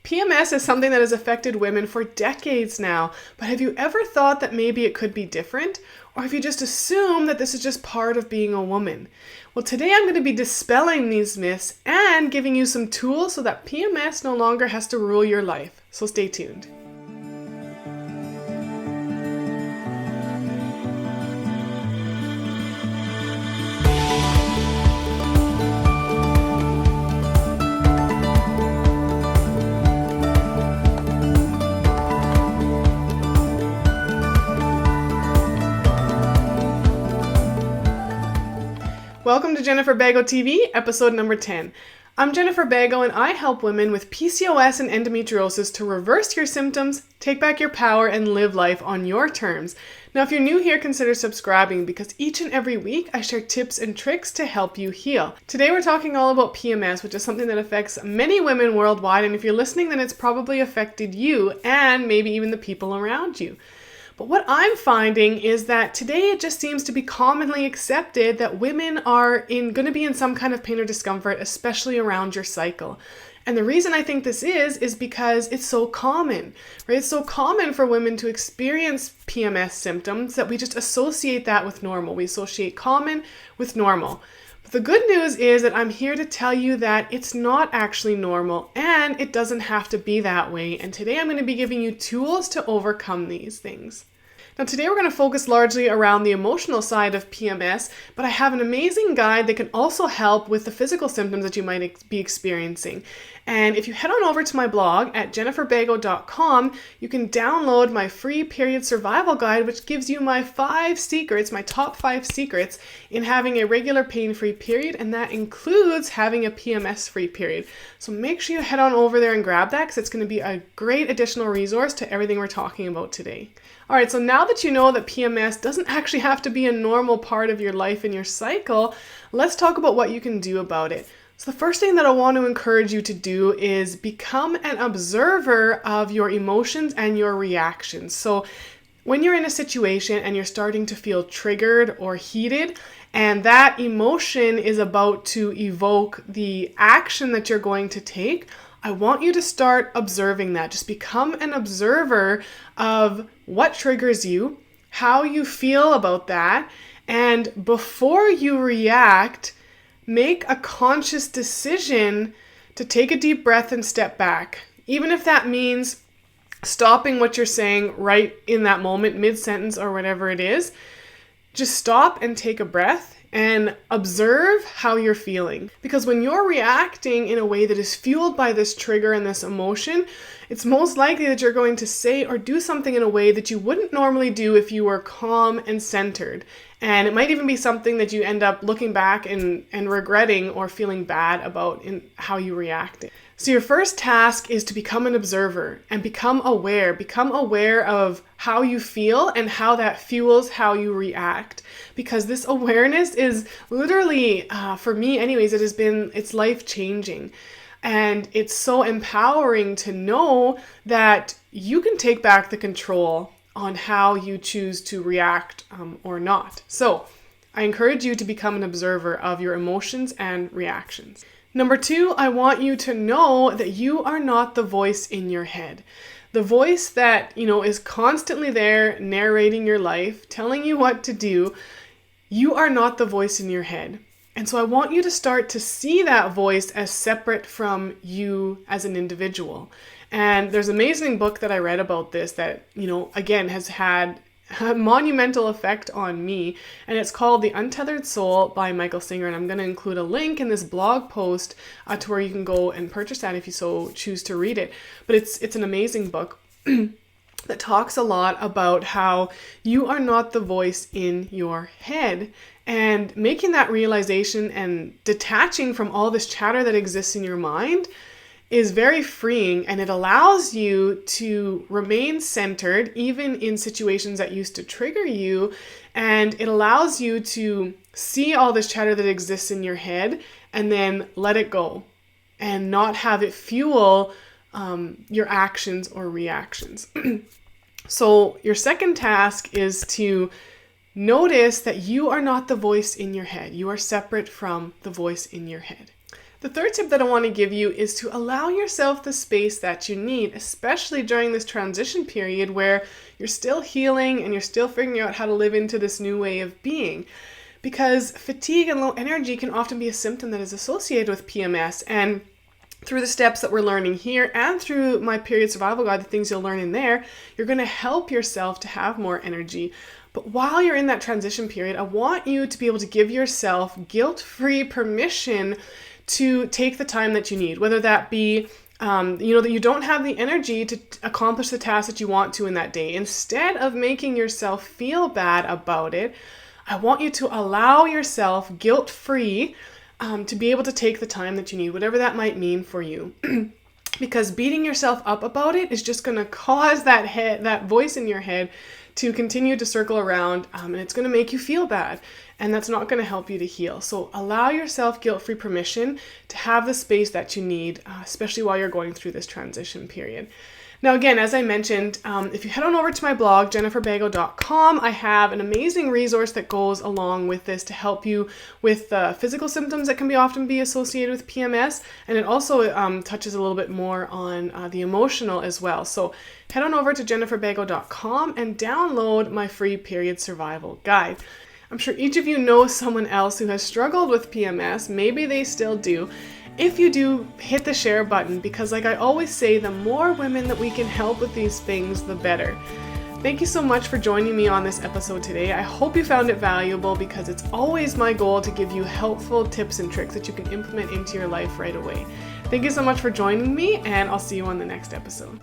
PMS is something that has affected women for decades now, but have you ever thought that maybe it could be different? Or have you just assumed that this is just part of being a woman? Well, today I'm going to be dispelling these myths and giving you some tools so that PMS no longer has to rule your life. So stay tuned. Welcome to Jennifer Bago TV, episode number 10. I'm Jennifer Bago and I help women with PCOS and endometriosis to reverse your symptoms, take back your power, and live life on your terms. Now, if you're new here, consider subscribing because each and every week I share tips and tricks to help you heal. Today we're talking all about PMS, which is something that affects many women worldwide, and if you're listening, then it's probably affected you and maybe even the people around you. But what I'm finding is that today it just seems to be commonly accepted that women are going to be in some kind of pain or discomfort, especially around your cycle. And the reason I think this is because it's so common, right? It's so common for women to experience PMS symptoms that we just associate that with normal. We associate common with normal. But the good news is that I'm here to tell you that it's not actually normal and it doesn't have to be that way. And today I'm going to be giving you tools to overcome these things. Now today we're going to focus largely around the emotional side of PMS, but I have an amazing guide that can also help with the physical symptoms that you might be experiencing. And if you head on over to my blog at jenniferbago.com, you can download my free period survival guide, which gives you my top 5 secrets in having a regular pain-free period, and that includes having a PMS-free period. So make sure you head on over there and grab that because it's going to be a great additional resource to everything we're talking about today. All right, so now that you know that PMS doesn't actually have to be a normal part of your life and your cycle, let's talk about what you can do about it. So the first thing that I want to encourage you to do is become an observer of your emotions and your reactions. So when you're in a situation and you're starting to feel triggered or heated, and that emotion is about to evoke the action that you're going to take, I want you to start observing that. Just become an observer of what triggers you, how you feel about that, and before you react, make a conscious decision to take a deep breath and step back. Even if that means stopping what you're saying right in that moment, mid-sentence or whatever it is, just stop and take a breath and observe how you're feeling. Because when you're reacting in a way that is fueled by this trigger and this emotion, it's most likely that you're going to say or do something in a way that you wouldn't normally do if you were calm and centered. And it might even be something that you end up looking back and regretting or feeling bad about in how you reacted. So your first task is to become an observer and become aware. Become aware of how you feel and how that fuels how you react. Because this awareness is literally, for me anyways, it's life-changing. And it's so empowering to know that you can take back the control on how you choose to react or not. So I encourage you to become an observer of your emotions and reactions. Number 2, I want you to know that you are not the voice in your head. The voice that, is constantly there narrating your life, telling you what to do, you are not the voice in your head. And so I want you to start to see that voice as separate from you as an individual. And there's an amazing book that I read about this that, again, has had a monumental effect on me. And it's called The Untethered Soul by Michael Singer. And I'm going to include a link in this blog post to where you can go and purchase that if you so choose to read it. But it's an amazing book that talks a lot about how you are not the voice in your head. And making that realization and detaching from all this chatter that exists in your mind is very freeing, and it allows you to remain centered even in situations that used to trigger you, and it allows you to see all this chatter that exists in your head and then let it go and not have it fuel your actions or reactions. So your second task is to notice that you are not the voice in your head. You are separate from the voice in your head. The third tip that I want to give you is to allow yourself the space that you need, especially during this transition period where you're still healing and you're still figuring out how to live into this new way of being. Because fatigue and low energy can often be a symptom that is associated with PMS, and through the steps that we're learning here and through my period survival guide, the things you'll learn in there, you're going to help yourself to have more energy. But while you're in that transition period, I want you to be able to give yourself guilt-free permission to take the time that you need, whether that be that you don't have the energy to accomplish the task that you want to in that day. Instead of making yourself feel bad about it, I want you to allow yourself guilt-free to be able to take the time that you need, whatever that might mean for you. Because beating yourself up about it is just going to cause that voice in your head to continue to circle around, and it's going to make you feel bad, and that's not going to help you to heal. So allow yourself guilt-free permission to have the space that you need, especially while you're going through this transition period. Now, again, as I mentioned, if you head on over to my blog, jenniferbago.com, I have an amazing resource that goes along with this to help you with the physical symptoms that can often be associated with PMS, and it also touches a little bit more on the emotional as well. So head on over to jenniferbago.com and download my free period survival guide. I'm sure each of you knows someone else who has struggled with PMS. Maybe they still do. If you do, hit the share button, because like I always say, the more women that we can help with these things, the better. Thank you so much for joining me on this episode today. I hope you found it valuable, because it's always my goal to give you helpful tips and tricks that you can implement into your life right away. Thank you so much for joining me, and I'll see you on the next episode.